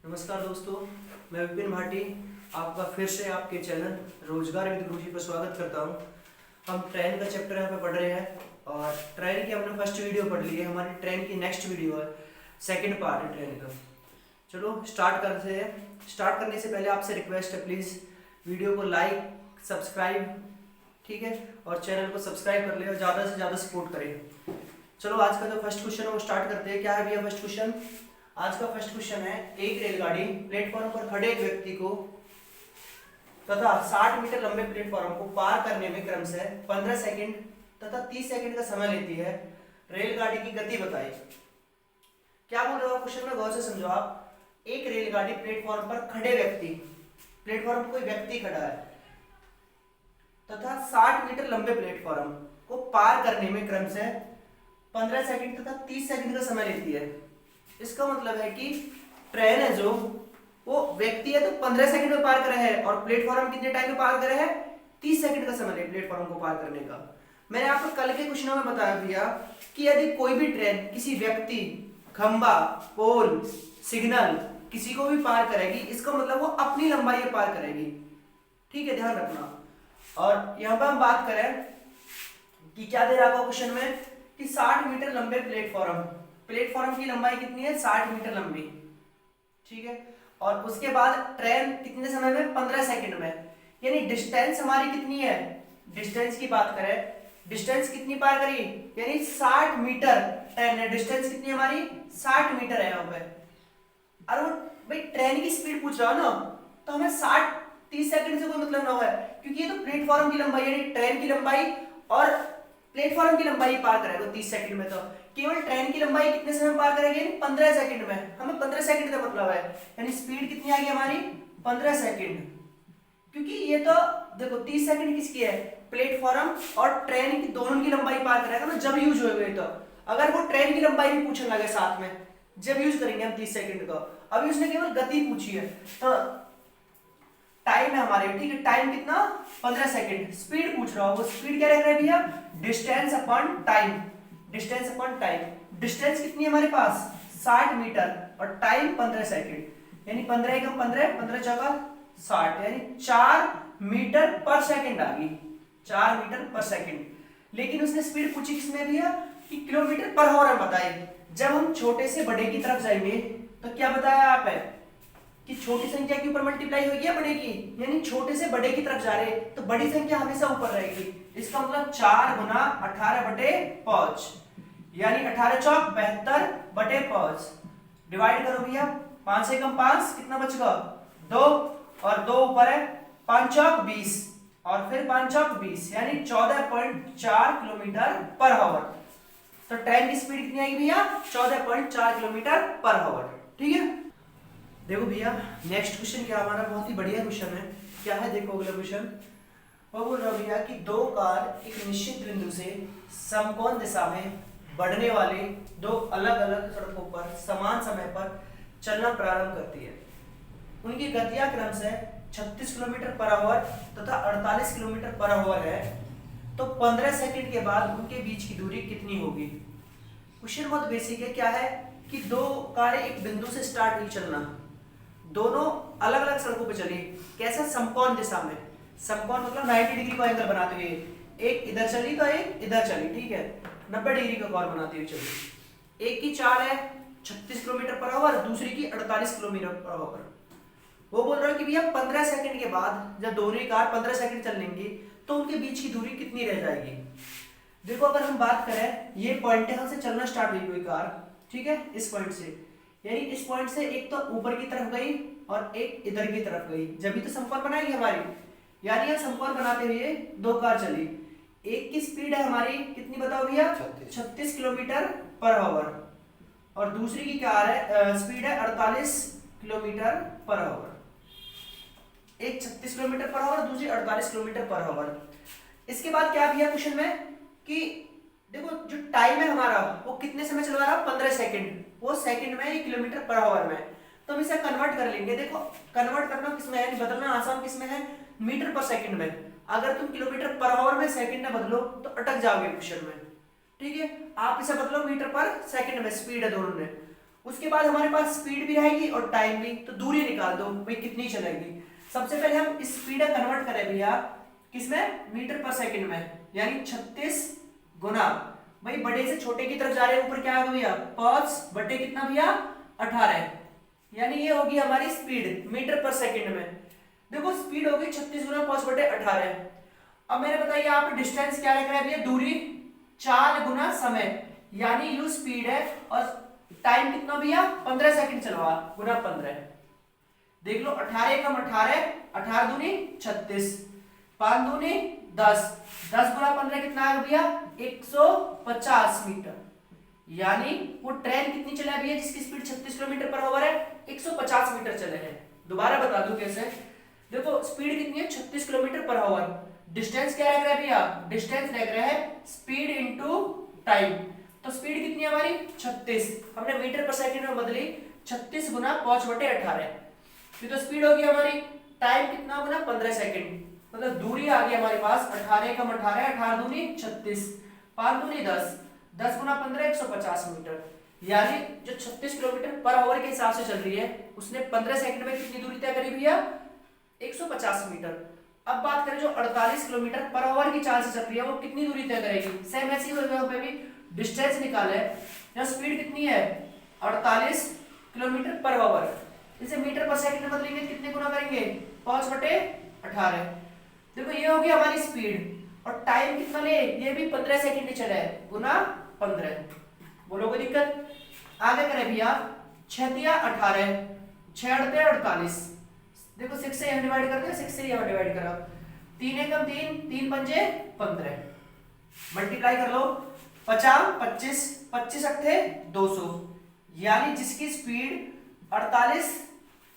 नमस्कार दोस्तों, मैं विपिन भाटी आपका फिर से आपके चैनल रोजगार विद गुरुजी पर स्वागत करता हूं। हम ट्रेन का चैप्टर यहाँ पे पढ़ रहे हैं और ट्रेन की हमने फर्स्ट वीडियो पढ़ ली है। हमारी ट्रेन की नेक्स्ट वीडियो है, सेकंड पार्ट है ट्रेन का। चलो स्टार्ट करते हैं। स्टार्ट करने से पहले आपसे रिक्वेस्ट है, प्लीज़ वीडियो को लाइक सब्सक्राइब, ठीक है, और चैनल को सब्सक्राइब कर ले और ज़्यादा से ज़्यादा सपोर्ट करें। चलो आज का जो फर्स्ट क्वेश्चन है वो स्टार्ट करते हैं। क्या है भैया फर्स्ट क्वेश्चन? आज का फर्स्ट क्वेश्चन है, एक रेलगाड़ी प्लेटफॉर्म पर खड़े एक व्यक्ति को तथा 60 मीटर लंबे प्लेटफॉर्म को पार करने में क्रमशः 15 सेकंड तथा 30 सेकंड का समय लेती है। रेलगाड़ी की गति बताइए। क्या बोल रहा हूँ क्वेश्चन में, गौर से समझो आप। एक रेलगाड़ी प्लेटफॉर्म पर खड़े व्यक्ति, प्लेटफॉर्म पर कोई व्यक्ति खड़ा है तथा 60 मीटर लंबे प्लेटफॉर्म को पार करने में क्रमशः 15 सेकंड तथा 30 सेकंड का समय लेती है। इसका मतलब है कि ट्रेन है जो वो व्यक्ति है तो 15 सेकंड में पार करे है और प्लेटफॉर्म कितने टाइम में पार करे है? 30 सेकंड का समय ले प्लेटफॉर्म को पार करने का। मैंने आपको कल के क्वेश्चनों में बताया भैया कि यदि कोई भी ट्रेन किसी व्यक्ति, खंबा, पोल, सिग्नल किसी को भी पार करेगी, इसका मतलब वो अपनी लंबाई में पार करेगी। ठीक है, ध्यान रखना। और यहाँ पर हम बात करें कि क्या दे रहा था क्वेश्चन में कि 60 मीटर लंबे प्लेटफॉर्म की लंबाई कितनी है? 60 मीटर लंबी, ठीक है। और उसके बाद ट्रेन कितने समय में? 15 सेकंड में। यानी डिस्टेंस हमारी कितनी है? डिस्टेंस की बात करें, डिस्टेंस कितनी पार करी? यानी 60 मीटर ट्रेन है। डिस्टेंस कितनी हमारी? 60 मीटर है यहाँ पे। और वो भाई ट्रेन की स्पीड पूछ रहा हो ना, तो हमें 60-30 सेकंड से कोई मतलब ना है, क्योंकि ये तो प्लेटफॉर्म की लंबाई यानी ट्रेन की लंबाई और प्लेटफॉर्म की लंबाई पार करेगा 30 सेकंड में। तो केवल ट्रेन की लंबाई कितने समय पार करेगी? 15 सेकंड में। हमें 15 सेकंड का मतलब है, यानी स्पीड कितनी आ गई हमारी? 15 सेकंड। क्योंकि ये तो देखो 30 सेकंड किसकी है? प्लेटफॉर्म और ट्रेन की दोनों की लंबाई पार करेगा ना जब यूज होगा। तो अगर वो ट्रेन की लंबाई भी पूछने लगे साथ में, जब यूज करेंगे हम 30 सेकंड का। अभी उसने केवल गति पूछी है, तो टाइम है हमारे, ठीक है, टाइम कितना? 15 सेकंड। स्पीड पूछ रहा हो, वो स्पीड क्या रख रहा है भैया? Distance upon time. Distance upon time. Distance कितनी है हमारे पास? 60 मीटर और टाइम 15 सेकंड। यानी 15 एकम 15, 15 जगह 60, यानी 4 मीटर पर सेकंड आ गई। 4 मीटर पर सेकंड। लेकिन उसने स्पीड पूछी किसमें भैया? कि किलोमीटर पर आवर में बताइए। जब हम छोटे से बड़े की तरफ जाएंगे तो क्या बताया आपने कि छोटी संख्या के ऊपर मल्टीप्लाई होगी या बड़े की, यानी छोटे से बड़े की तरफ जा रहे तो बड़ी संख्या हमेशा ऊपर रहेगी। इसका मतलब 4 गुना 18/5, यानी 18 चौक 72 बटे 5। डिवाइड करो भैया, 5 से कम 5 कितना बचेगा? 2, और 2 ऊपर है, 5 चौक 20 और फिर 5 चौक 20, यानी 14.4 किलोमीटर पर आवर। तो ट्रेन की स्पीड कितनी आएगी भैया? 14.4 किलोमीटर पर आवर। ठीक है, देखो भैया नेक्स्ट क्वेश्चन क्या हमारा, बहुत ही बढ़िया क्वेश्चन है। क्या है देखो अगला क्वेश्चन, वो बोल रहा भैया कि दो कार एक निश्चित बिंदु से समकोण दिशा में बढ़ने वाले दो अलग अलग सड़कों पर समान समय पर चलना प्रारंभ करती है। उनकी गतियां क्रमशः 36 किलोमीटर पर आवर तथा 48 किलोमीटर पर आवर है। तो 15 सेकंड के बाद उनके बीच की दूरी कितनी होगी? क्वेश्चन बहुत बेसिक है। क्या है कि दो कारें एक बिंदु से स्टार्ट हुई चलना, दोनों अलग अलग सड़कों पे चली। कैसा? समकोण दिशा में। समकोण मतलब 90 डिग्री का एंगल बनाते हुए, एक इधर चली तो एक इधर चली, ठीक है, 90 डिग्री का कोण बनाते हुए चली। एक की चाल है 36 किलोमीटर पर आवर, दूसरी की 48 किलोमीटर पर आवर। वो बोल रहा है कि भैया 15 सेकंड के बाद जब दोनों कार 15 सेकंड चल लेंगी तो उनके बीच की दूरी कितनी रह जाएगी? देखो अगर हम बात करें, ये पॉइंट यहां से चलना स्टार्ट हुई कोई कार, ठीक है, इस पॉइंट से, यानी इस पॉइंट से एक तो ऊपर की तरफ गई और एक इधर की तरफ गई, जब भी तो समकोण बनाएगी हमारी। यानी यह समकोण बनाते हुए दो कार चली। एक की स्पीड है हमारी कितनी बताओ भैया? 36 किलोमीटर पर आवर, और दूसरी की क्या है स्पीड है 48 किलोमीटर पर आवर। एक 36 किलोमीटर पर आवर, दूसरी 48 किलोमीटर पर आवर। इसके बाद क्या भैया क्वेश्चन में कि देखो जो टाइम है हमारा वो कितने समय चलवा रहा है? 15 सेकंड। वो सेकंड में, ये किलोमीटर पर आवर में, तो हम इसे कन्वर्ट कर लेंगे। देखो कन्वर्ट करना किसमें है, बदलना आसान किसमें है? मीटर पर सेकंड में। अगर तुम किलोमीटर पर आवर में सेकंड में बदलो तो अटक जाओगे क्वेश्चन में, ठीक है। आप इसे बदलो मीटर पर सेकंड में, स्पीड है दोनों में। उसके बाद हमारे पास स्पीड भी रहेगी और टाइम भी। तो दूरी निकाल दो भाई कितनी चलेगी। सबसे पहले हम स्पीड कन्वर्ट करें भैया किसमें, मीटर पर सेकंड में, यानी 36 गुना भाई बड़े से छोटे की तरफ जा रहे हैं, ऊपर क्या आ गया भैया 5 बटे कितना भैया 18, यानी ये होगी हमारी स्पीड मीटर पर सेकंड में। देखो स्पीड होगी 36 गुना 5 बटे 18। अब मैंने बताया यहाँ पे डिस्टेंस क्या लग रहा है भैया, दूरी 4 गुना समय, यानी यू स्पीड है और टाइम कितना भैया 15 सेकंड चलवा गुना 15। देख लो 18 कम 18, 18 दूनी 36, 5 दूनी 10, 10 गुना 15 कितना आएगा भैया 150 मीटर। यानी वो ट्रेन कितनी चला भैया जिसकी स्पीड 36 किलोमीटर पर आवर है, 150 मीटर चले हैं। दोबारा बता दूं कैसे, देखो स्पीड कितनी है 36 किलोमीटर पर आवर, डिस्टेंस क्या लग रहा है भैया, डिस्टेंस लग रहा है स्पीड इनटू टाइम। तो स्पीड कितनी है हमारी 36, हमने मीटर पर सेकंड में बदली 36 गुना 5 बटे 18, फिर तो स्पीड होगी हमारी, टाइम कितना होगा ना 15 सेकंड, मतलब दूरी आ गई हमारे पास 18 कम 18, 18 दूनी 36, 5 दूनी 10, 10 गुना 15 150 मीटर। यानी जो 36 किलोमीटर पर आवर के हिसाब से चल रही है उसने 15 सेकंड में कितनी दूरी तय करी भैया 150 मीटर। अब बात करें जो 48 किलोमीटर पर आवर की चाल से चल रही है वो कितनी दूरी तय करेगी, सेम ऐसी पे भी डिस्टेंस निकाले, यहाँ स्पीड कितनी है 48 किलोमीटर पर आवर, इसे मीटर पर सेकंड में बदलेंगे कितने गुना करेंगे 5 बटे 18। देखो ये होगी हमारी स्पीड और टाइम कितना ले, ये भी 15 सेकंड ही चला है गुना 15। बोलो कोई दिक्कत, आगे करें भैया 6 तिया 18, 6 अड़ते 48, देखो 6 से यहाँ डिवाइड करते हैं, 6 से यहाँ डिवाइड करो, 3 एकम 3, 3 पंजे 15, मल्टीप्लाई कर लो 50 25, 25 अट्ठे 200, यानी जिसकी स्पीड 48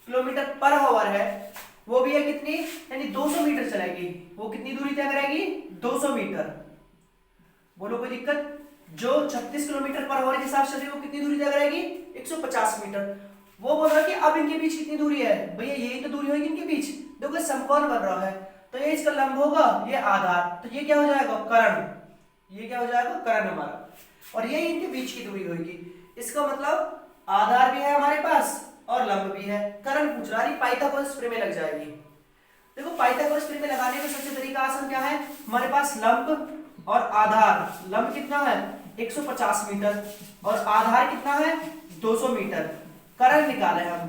किलोमीटर पर आवर है वो भी है कितनी, यानी 200 मीटर चलेगी, वो कितनी दूरी तय करेगी 200 मीटर। बोलो कोई दिक्कत, जो 36 किलोमीटर पर आवर के हिसाब से वो कितनी दूरी तय करेगी 150 मीटर। वो बोल रहा है कि अब इनके बीच कितनी दूरी है, भैया यही तो दूरी होगी इनके बीच, देखो समकोण बन रहा है तो ये इसका लंब होगा, ये आधार, तो ये क्या हो जाएगा कर्ण, ये क्या हो जाएगा कर्ण हमारा, और ये इनके बीच की दूरी होगी। इसका मतलब आधार भी है हमारे पास और लंब भी है, कर्ण पूछ रहा है, पाइथागोरस प्रमेय लग जाएगी। देखो पाइथागोरस प्रमेय लगाने का सबसे तरीका आसान क्या है, हमारे पास लंब और आधार, लंब कितना है 150 मीटर और आधार कितना है 200 मीटर, कर्ण निकाले हम।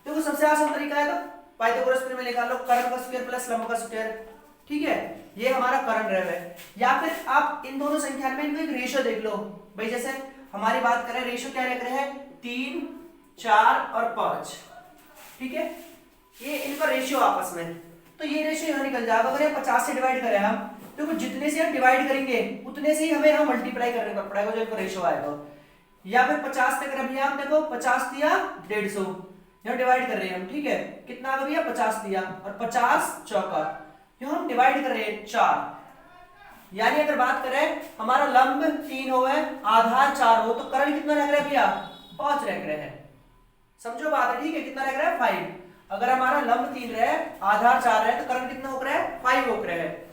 देखो सबसे आसान तरीका है तो पाइथागोरस प्रमेय निकाल लो, कर्ण का स्क्वायर प्लस लंब का स्क्वायर, ठीक है, ये हमारा कर्ण रह है। या फिर आप इन दोनों संख्या में इनको एक रेशियो देख लो, भाई जैसे हमारी बात करें रेशियो क्या लग रहे हैं 3 4 और 5, ठीक है, ये इनका रेशियो आपस में, तो ये रेशियो यहाँ निकल जाएगा। अगर 50 से डिवाइड करें हम, देखो जितने से हम डिवाइड करेंगे उतने से ही हमें यहाँ मल्टीप्लाई करने का पड़ेगा जो इनका रेशियो आएगा। या फिर 50 तक भैया हम देखो 50 दिया 150, यहाँ डिवाइड कर रहे हैं हम, ठीक है, कितना आ गया भैया 50 दिया और 50 चौका, यहाँ हम डिवाइड कर रहे हैं 4, यानी अगर बात करें हमारा लंब 3 हो है आधार 4 हो तो कर्ण कितना लग रहा है भैया 5 लग रहे हैं, समझो बात है, ठीक है, कितना लग रहा है 5। अगर हमारा लंब 3 रहे आधार 4 है तो कर्ण कितना हो रहा है 5 हो रहा है।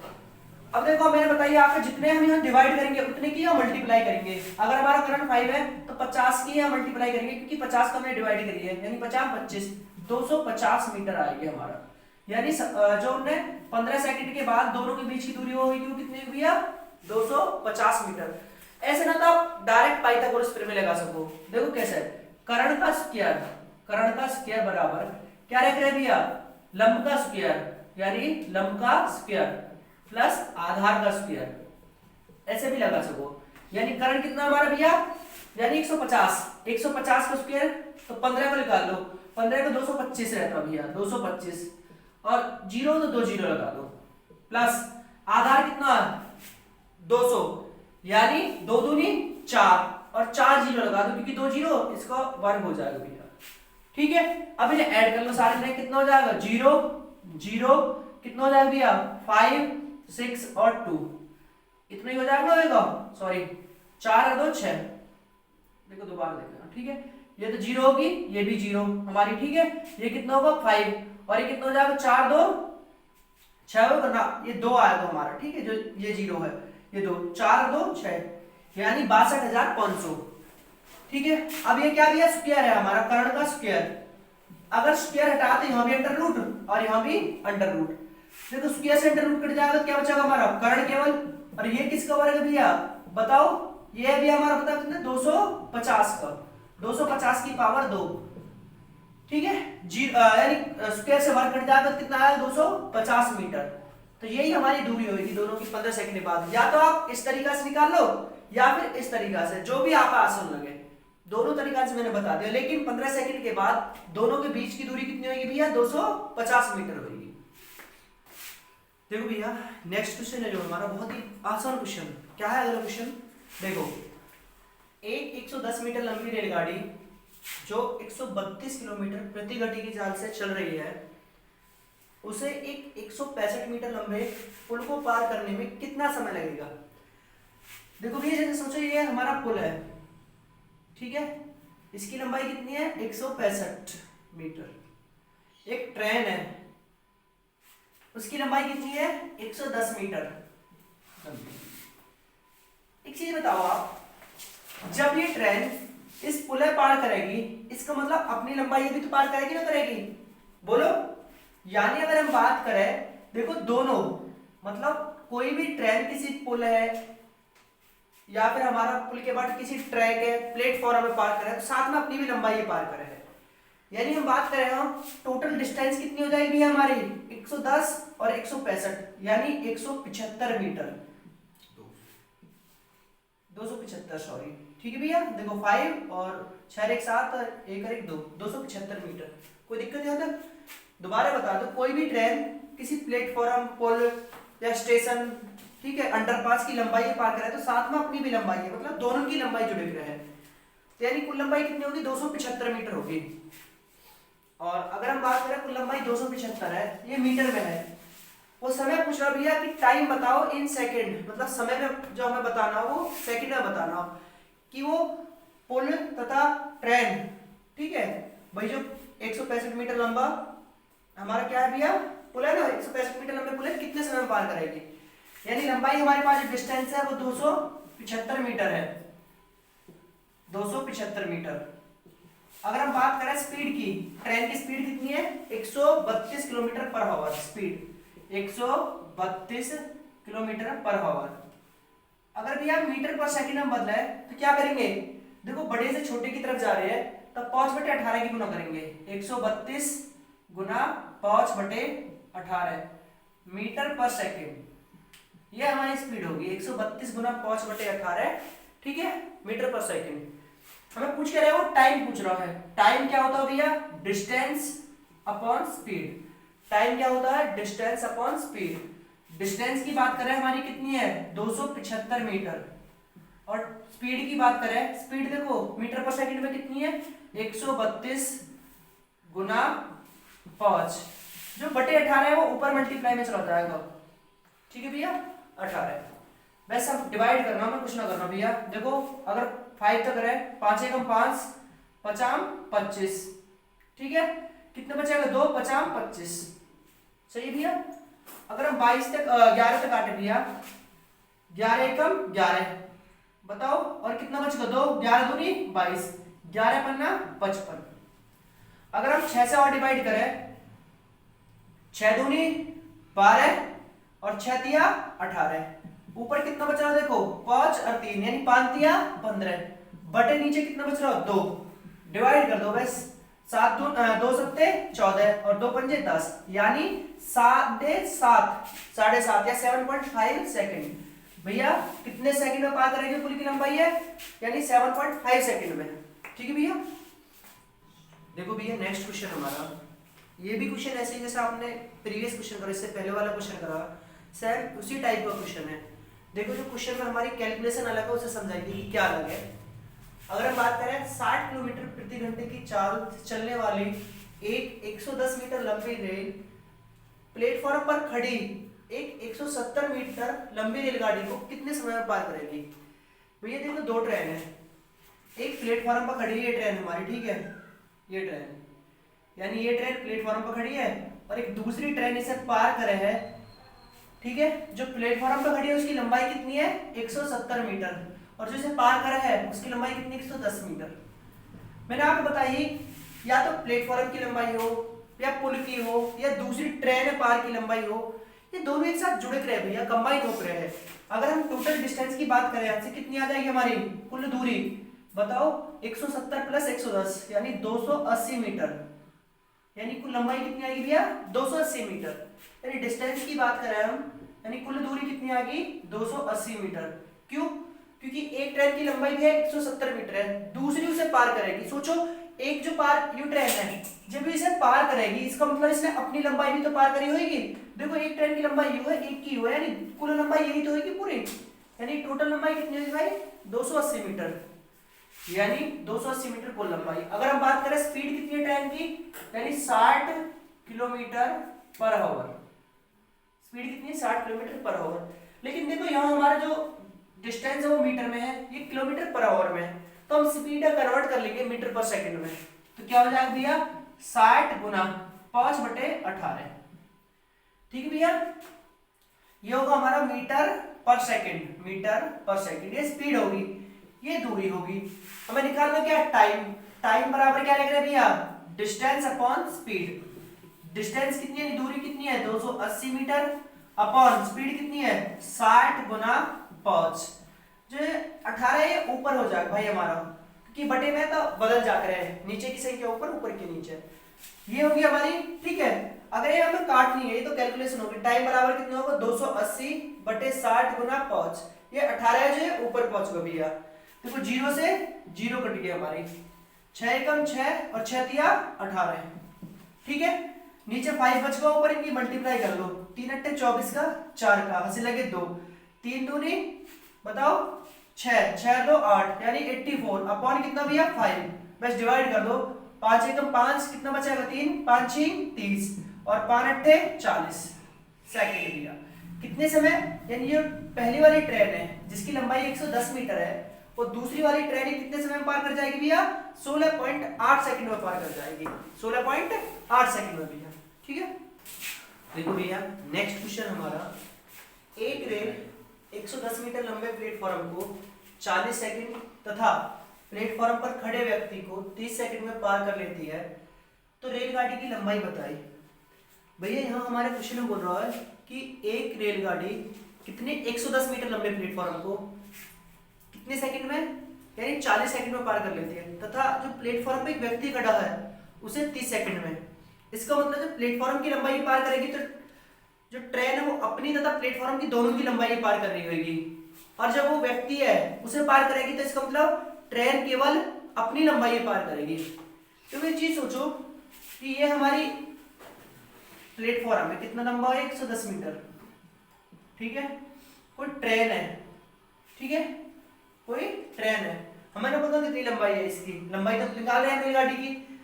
अब देखो मैंने बताइए आपको जितने हम यहाँ डिवाइड करेंगे उतने की यहाँ मल्टीप्लाई करेंगे, अगर हमारा कर्ण 5 है तो 50 की यहाँ मल्टीप्लाई करेंगे क्योंकि 50 को हमने डिवाइड करी है, यानी 50 25 250 मीटर आएगी हमारा, यानी जो हमने 15 सेकंड के बाद दोनों के बीच की दूरी होगी वो कितनी हुई भैया 250 मीटर। ऐसे ना तो आप डायरेक्ट पाइथागोरस प्रमेय लगा सको, देखो कैसे, कर्ण का स्क्वायर बराबर क्या रख रहे भैया लंब का स्क्वायर, यानी लंब का स्क्वायर प्लस आधार का स्क्वायर, ऐसे भी लगा सको, यानी कर्ण कितना हमारा भैया यानी 150 का स्क्वायर तो 15 को निकाल लो, 15 को 225 रहता भैया 225 और 0 तो 2 जीरो लगा दो, प्लस आधार कितना 200, यानी 2 दूनी 4 और 4 जीरो लगा दो क्योंकि 2 जीरो इसका वर्ग हो जाएगा भैया, ठीक है। अब इन्हें ऐड कर लो सारे में, कितना हो जाएगा 0 0 कितना हो जाएगा भैया 5 6 और 2, इतना ही हो जाएगा, सॉरी 4 और 2 6, देखो दोबारा देखना, ठीक है, ये तो 0 होगी ये भी 0 हमारी, ठीक है, ये कितना होगा 5 और ये कितना हो जाएगा 4 2 6 होगा ना, ये 2 आएगा हमारा, ठीक है, जो ये 0 है ये 2 4 2 6, यानी 62,500, ठीक है। अब ये क्या भी है, स्क्वायर है हमारा, कर्ण का स्क्वायर। अगर स्क्वायर हटा तो यहाँ भी अंडर रूट और यहाँ भी अंडर रूट। देखो स्क्वायर से अंडर रूट कट जाएगा तो क्या बचेगा हमारा, कर्ण केवल। और ये किसका वर्ग है भैया, बताओ। ये भी हमारा बता कितना, 250 का, 250 की पावर 2। ठीक है, यानी स्क्वायर से वर्ग कट जाएगा तो कितना आया, 250 मीटर। तो यही हमारी दूरी होगी दोनों की 15 सेकंड के बाद। या तो आप इस तरीका से निकाल लो या फिर इस तरीका से, जो भी आपका आसान लगे। दोनों तरीका से मैंने बता दिया, लेकिन 15 सेकंड के बाद दोनों के बीच की दूरी कितनी होगी भैया, 250 मीटर होगी। देखो भैया नेक्स्ट क्वेश्चन है जो हमारा बहुत ही आसान क्वेश्चन। क्या है अगला क्वेश्चन, देखो एक 110 मीटर लंबी रेलगाड़ी जो 132 किलोमीटर प्रति घंटे की चाल से चल रही है, उसे एक 165 मीटर लंबे पुल को पार करने में कितना समय लगेगा। देखो भैया जैसे सोचो ये हमारा पुल है, ठीक है, इसकी लंबाई कितनी है, 165 मीटर। एक ट्रेन है, उसकी लंबाई कितनी है, 110 मीटर। एक चीज बताओ आप, जब ये ट्रेन इस पुल पार करेगी, इसका मतलब अपनी लंबाई भी तो पार करेगी ना करेगी, बोलो। यानी अगर हम बात करें, देखो दोनों, मतलब कोई भी ट्रेन किसी पुल है या फिर हमारा पुल के बाद किसी ट्रैक है, प्लेटफॉर्म में पार करे, तो साथ में अपनी भी लंबाई पार करे है। यानी हम बात करें, हम टोटल डिस्टेंस कितनी हो जाएगी हमारी, 110 और 165, यानी 175 मीटर, 275 सॉरी, ठीक है भैया। देखो 5 और 6 एक 7 और 1 और 1 2, 275 मीटर। कोई दिक्कत यहाँ तक? दोबारा बता दो, कोई भी ट्रेन किसी प्लेटफॉर्म, पुल या स्टेशन, ठीक है, अंडरपास की लंबाई पार करे तो साथ में अपनी भी लंबाई है, मतलब दोनों की लंबाई जुड़े हुए है। तो यानी कुल लंबाई कितनी होगी, 275 मीटर होगी। और अगर हम बात करें कुल लंबाई 275 है, ये मीटर में है। वो समय पूछ रहा भैया कि टाइम बताओ इन सेकंड, मतलब समय में जो हमें बताना हो वो सेकंड में बताना हो, कि वो पुल तथा ट्रेन, ठीक है भाई, जो 165 मीटर लंबा हमारा क्या है भैया, पुल है ना, 165 मीटर लंबे पुल है, कितने समय में पार करेगी। यानी लंबाई हमारे पास जो डिस्टेंस है वो 275 मीटर है, 275 मीटर। अगर हम बात करें स्पीड की, ट्रेन की स्पीड कितनी है, 132 kilometre per hour speed, 132 kilometre per hour. अगर भैया मीटर पर सेकंड में बदला है तो क्या करेंगे, देखो बड़े से छोटे की तरफ जा रहे हैं तो 5/18 की गुना करेंगे, 132 गुना 5/18 मीटर पर सेकंड। ये हमारी स्पीड होगी 132 गुना 5/18, ठीक है, मीटर पर सेकंड। हमें पूछ के रहे, वो टाइम पूछ रहा है। टाइम क्या होता है भैया, डिस्टेंस अपॉन स्पीड। टाइम क्या होता है, डिस्टेंस अपॉन स्पीड। डिस्टेंस की बात करें हमारी कितनी है, 275 मीटर। और स्पीड की बात करें, स्पीड देखो मीटर पर सेकंड में कितनी है, 132 गुना 5, जो बटे 18 है वो ऊपर मल्टीप्लाई में चला जाएगा, ठीक है भैया, 18। वैसे अब डिवाइड करना, मैं कुछ ना करना भैया। देखो अगर 5 तक रहे, 5 एकम 5, 5 25, ठीक है, कितने बचेगा, 2 5 25, सही भैया। अगर हम 22 तक 11 तक काटे भैया, 11 एकम 11, बताओ, और कितना बचेगा, 2, 11 दूनी 22, 11 पन्ना 55। अगर हम 6 से और डिवाइड करें, 6 दूनी 12 और 6 तिया 18, ऊपर कितना बच रहा है देखो, 5 और 3, यानी 5 तिया 15, बटे नीचे कितना बच रहा है, 2, डिवाइड कर दो बस, 7 2 सत्ते 14 और 2 पंजे 10, यानी 7.5 या 7.5 सेकंड। भैया कितने सेकंड में पार करेंगे, पुल की लंबाई है, यानी 7.5 सेकंड में, ठीक है भैया। देखो भैया नेक्स्ट क्वेश्चन हमारा, ये भी क्वेश्चन ऐसे ही जैसे आपने प्रीवियस क्वेश्चन करा, इससे पहले वाला क्वेश्चन करा, सेम उसी टाइप का क्वेश्चन है। देखो जो क्वेश्चन में हमारी कैलकुलेशन अलग है, उसे समझाएंगे कि क्या अलग है। अगर हम बात करें 60 किलोमीटर प्रति घंटे की चाल से चलने वाली एक 110 मीटर लंबी रेल प्लेटफॉर्म पर खड़ी एक 170 मीटर लंबी रेलगाड़ी को कितने समय में पार करेगी। भैया देखो दो ट्रेन है, एक प्लेटफॉर्म पर खड़ी है, ये ट्रेन हमारी, ठीक है, ये ट्रेन, यानी ये ट्रेन प्लेटफॉर्म पर खड़ी है और एक दूसरी ट्रेन इसे पार करे है, ठीक है। जो प्लेटफॉर्म पर खड़ी है उसकी लंबाई कितनी है, 170 मीटर, और जो इसे पार करा है उसकी लंबाई कितनी, 110 मीटर। मैंने आपको बताई या तो प्लेटफॉर्म की लंबाई हो या पुल की हो या दूसरी ट्रेन पार की लंबाई हो, ये दोनों एक साथ जुड़े रहे भैया, कंबाइन हो रहे हैं। अगर हम टोटल डिस्टेंस की बात करें आपसे कितनी आ जाएगी हमारी कुल दूरी, बताओ 170 प्लस 110 यानी 280 मीटर, यानी कुल लंबाई कितनी आएगी भैया 280 मीटर। यानी डिस्टेंस की बात करें हम, यानी कुल दूरी कितनी आ गई 280 मीटर। क्यों? क्योंकि एक ट्रेन की लंबाई भी है 170 मीटर है, दूसरी उसे पार करेगी। सोचो एक जो पार यू ट्रेन है जब इसे पार करेगी इसका मतलब इसने अपनी लंबाई भी तो पार करी होगी। देखो एक ट्रेन की लंबाई यू है, एक की यू है, यानी कुल लंबाई यही तो होगी पूरी, यानी टोटल लंबाई कितनी होगी भाई 280 मीटर, यानी 280 मीटर कुल लंबाई। अगर हम बात करें स्पीड कितनी है ट्रेन की, यानी 60 किलोमीटर पर आवर, स्पीड कितनी है 60 किलोमीटर पर आवर। लेकिन देखो यहाँ हमारा जो डिस्टेंस है वो मीटर में है, ये किलोमीटर पर आवर में है, तो हम स्पीड का कन्वर्ट कर लेंगे मीटर पर सेकंड में। तो क्या हो जाएगा भैया 60 गुना 5/18, ठीक है भैया, ये होगा हमारा मीटर पर सेकंड, मीटर पर सेकंड ये स्पीड होगी, ये दूरी होगी। हमें निकालना क्या टाइम, टाइम बराबर क्या लिख रहे हैं भैया डिस्टेंस अपॉन स्पीड। डिस्टेंस कितनी है, दूरी कितनी है 280 मीटर, अपॉन स्पीड कितनी है 60 गुना 5, जो 18 ये ऊपर हो जाएगा भाई हमारा, क्योंकि बटे में तो बदल जाकर है, नीचे की संख्या ऊपर, ऊपर की नीचे, ये होगी हमारी, ठीक है। अगर ये हमें काटनी है, ये तो कैलकुलेशन होगी, टाइम बराबर कितना होगा 280 बटे 60 गुना 5, ये 18 जो है ऊपर पहुंचेगा भैया। देखो जीरो से जीरो कट गया हमारी, 6 एकम 6 और 6 तिया 18, ठीक है। नीचे 5 बच गया, ऊपर इनकी मल्टीप्लाई कर लो, 3 अट्ठे 24 का 4 का हंसी लगे 2, 3 दूनी बताओ 6, 6 2 8 यानी 84 अपॉन कितना भैया 5, बस डिवाइड कर दो, 5 एकम 5 कितना बचेगा 3, 5 6 30 और 5 अट्ठे 40 सेकंड भैया। कितने समय, यानी ये पहली वाली ट्रेन है जिसकी लंबाई 110 मीटर है, वो दूसरी वाली ट्रेन कितने समय में पार कर जाएगी भैया 16.8 सेकंड में पार कर जाएगी, 16.8 सेकंड में भैया, ठीक है। देखो भैया नेक्स्ट क्वेश्चन हमारा, एक रेल 110 मीटर लंबे प्लेटफॉर्म को 40 सेकंड तथा प्लेटफॉर्म पर खड़े व्यक्ति को 30 सेकंड में पार कर लेती है, तो रेलगाड़ी की लंबाई बताई। भैया यहाँ हमारे क्वेश्चन में बोल रहा है कि एक रेलगाड़ी कितने 110 मीटर लंबे प्लेटफॉर्म को कितने सेकंड में, यानी 40 सेकंड में पार कर लेती है, तथा जो प्लेटफॉर्म पे एक व्यक्ति खड़ा है उसे 30 सेकंड में। इसका मतलब जब प्लेटफॉर्म की लंबाई पार करेगी तो जो ट्रेन है वो अपनी तथा प्लेटफॉर्म की दोनों की लंबाई पार कर रही होगी, और जब वो व्यक्ति है उसे पार करेगी तो इसका मतलब ट्रेन केवल अपनी लंबाई पार करेगी। तो ये चीज सोचो कि ये हमारी प्लेटफॉर्म है, कितना लंबा है 110 मीटर, ठीक है, कोई ट्रेन है, ठीक है, कोई ट्रेन है, हमें ना पता कितनी लंबाई है, इसकी लंबाई तो निकाल रहे हैं रेलगाड़ी की।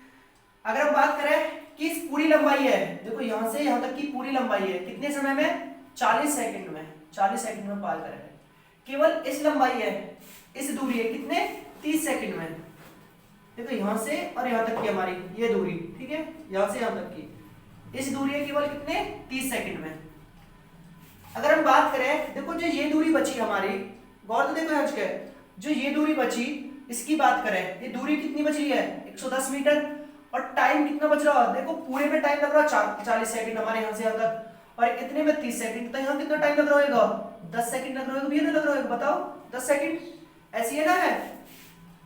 अगर हम बात करें कि इस पूरी लंबाई है, देखो यहां से यहां तक की पूरी लंबाई है कितने समय में 40 सेकंड में, 40 सेकंड में पार करेंगे। केवल इस लंबाई है, इस दूरी है कितने 30 सेकंड में, देखो यहां से और यहां तक की हमारी ये दूरी, ठीक है, यहां से यहां तक की इस दूरी है केवल कितने 30 सेकंड में। अगर हम बात करें देखो जो ये दूरी बची हमारी, गौर तो देखो हज के जो ये दूरी बची इसकी बात करें, ये दूरी कितनी बची है 110 मीटर, और टाइम कितना बच रहा है, देखो पूरे में टाइम लग रहा है 40 सेकंड हमारे यहाँ से यहाँ तक, और इतने में 30 सेकंड, तो यहाँ कितना टाइम लग रहा होगा 10 सेकंड लग रहा होगा, भी नहीं लग रहा होगा, बताओ 10 सेकंड, ऐसी है ना है।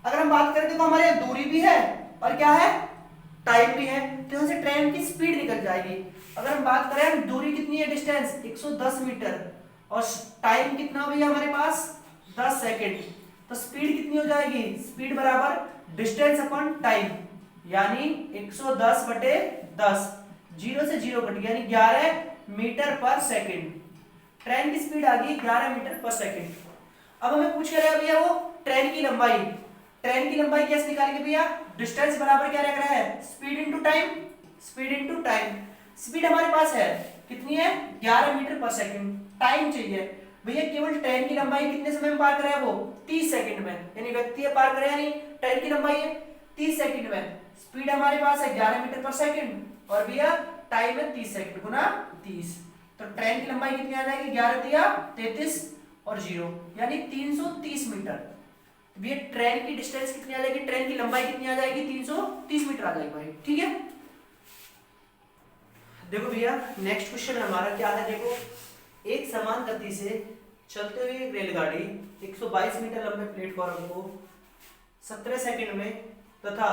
अगर हम बात करें देखो हमारे यहाँ दूरी भी है और क्या है टाइम भी है, तो यहाँ से ट्रेन की स्पीड निकल जाएगी। अगर हम बात करें दूरी कितनी है डिस्टेंस 110 मीटर और टाइम कितना भैया हमारे पास 10 सेकंड, तो स्पीड कितनी हो जाएगी, स्पीड बराबर डिस्टेंस अपॉन टाइम, यानी 110 बटे 10, जीरो से जीरो कट गया, यानी 11 मीटर पर सेकंड। ट्रेन की स्पीड आ गई 11 मीटर पर सेकंड। अब हमें पूछ कर रहा भैया वो ट्रेन की लंबाई, ट्रेन की लंबाई कैसे निकालेंगे भैया, डिस्टेंस बराबर क्या लग रहा है speed into time, speed into time. Speed हमारे पास है कितनी है 11 मीटर पर सेकंड, टाइम चाहिए भैया केवल ट्रेन की लंबाई कितने समय में पार करे वो 30 सेकंड में, यानी व्यक्ति पार करे, यानी ट्रेन की लंबाई है 30 सेकंड में, स्पीड हमारे पास है 11 मीटर पर सेकंड और भैया टाइम है 30 सेकंड गुना 30, तो ट्रेन की लंबाई कितनी आ जाएगी 11 तिया 33 और 0 यानी 330 मीटर, भैया ट्रेन की डिस्टेंस कितनी आ जाएगी, ट्रेन की लंबाई कितनी आ जाएगी, 330 मीटर आ जाएगी भाई, ठीक है। देखो भैया नेक्स्ट क्वेश्चन हमारा क्या है, देखो एक समान गति से चलते हुए एक रेलगाड़ी 122 मीटर लंबे प्लेटफॉर्म को 17 सेकंड में तथा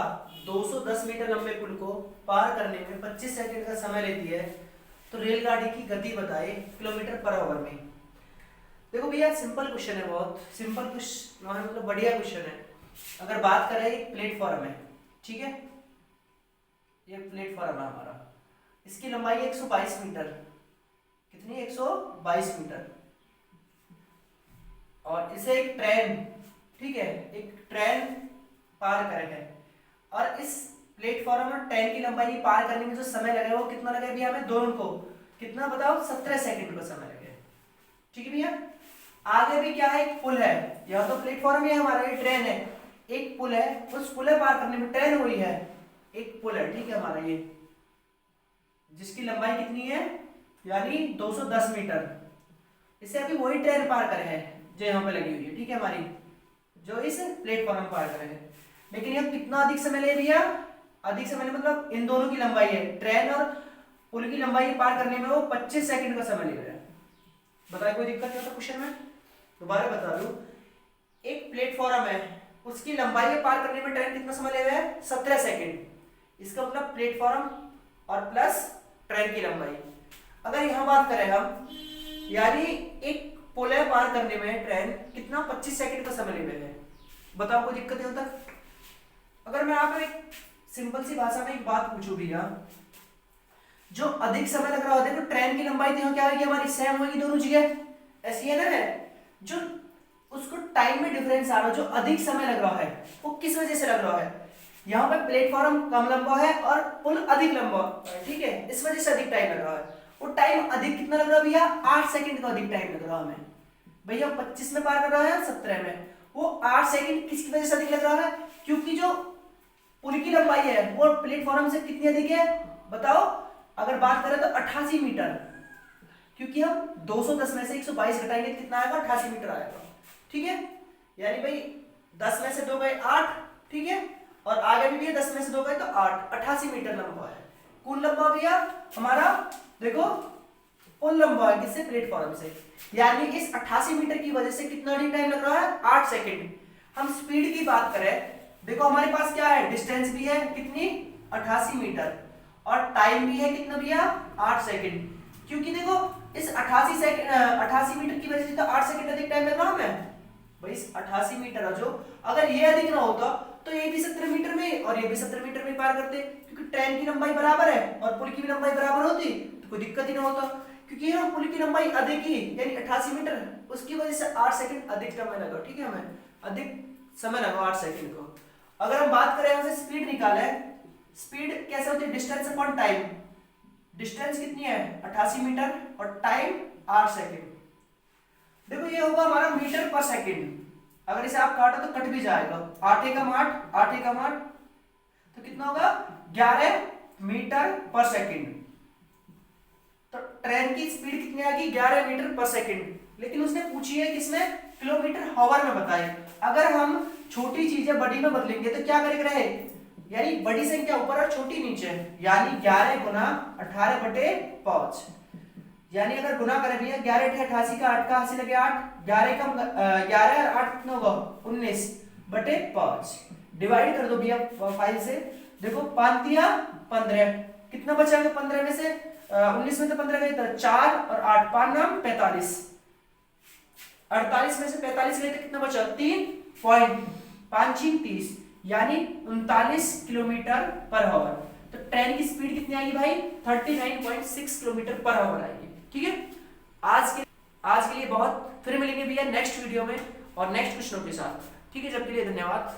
210 मीटर लंबे पुल को पार करने में 25 सेकंड का समय लेती है, तो रेलगाड़ी की गति बताए किलोमीटर पर आवर में। देखो भैया सिंपल क्वेश्चन है, बहुत सिंपल क्वेश्चन मतलब बढ़िया क्वेश्चन है। अगर बात करें एक प्लेटफॉर्म है, ठीक है, ये प्लेटफॉर्म है हमारा, इसकी लंबाई 122 मीटर, कितनी 122 मीटर, और इसे एक ट्रेन, ठीक है, एक ट्रेन पार करे है, और इस प्लेटफॉर्म और ट्रेन की लंबाई पार करने में जो समय लगेगा वो कितना लगेगा भैया, हमें दोनों को कितना बताओ, 17 सेकंड का समय लगेगा, ठीक है भैया। आगे भी क्या है, एक पुल है, यह तो प्लेटफॉर्म है हमारा, ये ट्रेन है, एक पुल है, उस पुल पार करने में ट्रेन हुई है, एक पुल है, ठीक है हमारा ये, जिसकी लंबाई कितनी है, यानी 210 मीटर, इसे अभी वही ट्रेन पार करे है जो यहाँ पे लगी हुई है, ठीक है हमारी, जो इस प्लेटफॉर्म पार करे है। लेकिन यह कितना अधिक समय ले भैया, अधिक समय मतलब इन दोनों की लंबाई है, ट्रेन और पुल की लंबाई पार करने में वो 25 सेकंड का समय ले रहा है। बताए कोई दिक्कत नहीं होता क्वेश्चन में, दोबारा बता दूं, एक प्लेटफॉर्म है, उसकी लंबाई पार करने में ट्रेन कितना समय ले रहा है, 17 सेकंड, इसका मतलब प्लेटफॉर्म और प्लस ट्रेन की लंबाई। अगर यहां बात करें हम, यानी एक पुल पार करने में ट्रेन कितना 25 सेकंड का समय ले रहे हैं, बताओ कोई दिक्कत नहीं होता। अगर मैं आप एक सिंपल सी भाषा में एक बात पूछूं भैया, जो अधिक समय लग रहा है, देखो ट्रेन की लंबाई तो क्या होगी हमारी, सेम होगी दोनों जगह, ऐसी है ना, है जो उसको टाइम में डिफरेंस आ रहा है, जो अधिक समय लग रहा है वो किस वजह से लग रहा है, यहाँ पे प्लेटफॉर्म कम लंबा है और पुल अधिक लंबा है, ठीक है, इस वजह से अधिक टाइम लग रहा है। वो टाइम अधिक कितना लग रहा है भैया, 8 सेकंड का अधिक टाइम लग रहा है हमें, भैया 25 में पार कर रहा है 17 में, वो 8 सेकंड किसकी वजह से अधिक लग रहा है, क्योंकि जो पुल की लंबाई है वो प्लेटफॉर्म से कितनी अधिक है बताओ। अगर बात करें तो 88 मीटर, क्योंकि हम 210 में से 122 घटाएंगे कितना आएगा, 88 मीटर आएगा, ठीक है। यानी भाई 10 में से 2 गए 8, ठीक है, और आगे भी है 10 में से 2 गए तो 8, 88 मीटर लंबा है। कुल लंबा भैया हमारा देखो पुल लंबा है किससे, प्लेटफॉर्म से, यानी इस 88 मीटर की वजह से कितना टाइम लग रहा है, 8 सेकंड। हम स्पीड की बात करें, देखो हमारे पास क्या है, डिस्टेंस भी है कितनी 88 मीटर, और टाइम भी है कितना भैया 8 सेकंड, क्योंकि देखो इस 88 मीटर की वजह से तो 8 सेकंड अधिक टाइम लग रहा है भाई, इस 88 मीटर है जो, अगर ये अधिक ना होता तो ये भी 17 मीटर में और ये भी 17 मीटर में पार करते, क्योंकि ट्रेन की लंबाई बराबर है और पुल की भी लंबाई बराबर होती तो कोई दिक्कत ही ना होता, क्योंकि यहाँ पुल की लंबाई अधिक ही यानी 88 मीटर, उसकी वजह से 8 सेकंड अधिक समय लगा, ठीक है, हमें अधिक समय लगा 8 सेकंड को। अगर हम बात करें यहाँ से स्पीड निकाले, स्पीड कैसे होती है, डिस्टेंस अपॉन टाइम, डिस्टेंस कितनी है 88 मीटर और टाइम 8 सेकंड। देखो ये होगा हमारा मीटर पर सेकंड, अगर इसे आप काटो तो कट भी जाएगा, 8 एकम 8, 8 एकम 8 तो कितना होगा 11 मीटर पर सेकंड। तो ट्रेन की स्पीड कितनी आएगी 11 मीटर पर सेकंड, लेकिन उसने पूछी है किसमें, किलोमीटर हावर में बताए। अगर हम छोटी चीजें बड़ी में बदलेंगे तो क्या करेगा रहे, यानी बड़ी संख्या ऊपर और छोटी नीचे, यानी 11 गुना 18/5, यानी अगर गुना करें भैया 11 88 का 8 का 80 लगे 8, 11 का 11 और 8 कितना होगा 19/5, डिवाइड कर दो भैया 5 से, देखो 5 दिया 15, कितना बचेगा 15 में से 19 में तो 15 गए तो 4 और 8 5 नाम 45, 48 में से 45 गए तो कितना बचा 3.5 यानी 39 किलोमीटर पर आवर। तो ट्रेन की स्पीड कितनी आएगी भाई 39.6 किलोमीटर पर आवर आएगी, ठीक है। आज के लिए बहुत, फिर मिलेंगे भैया नेक्स्ट वीडियो में और नेक्स्ट क्वेश्चनों के साथ, ठीक है। जब के लिए धन्यवाद।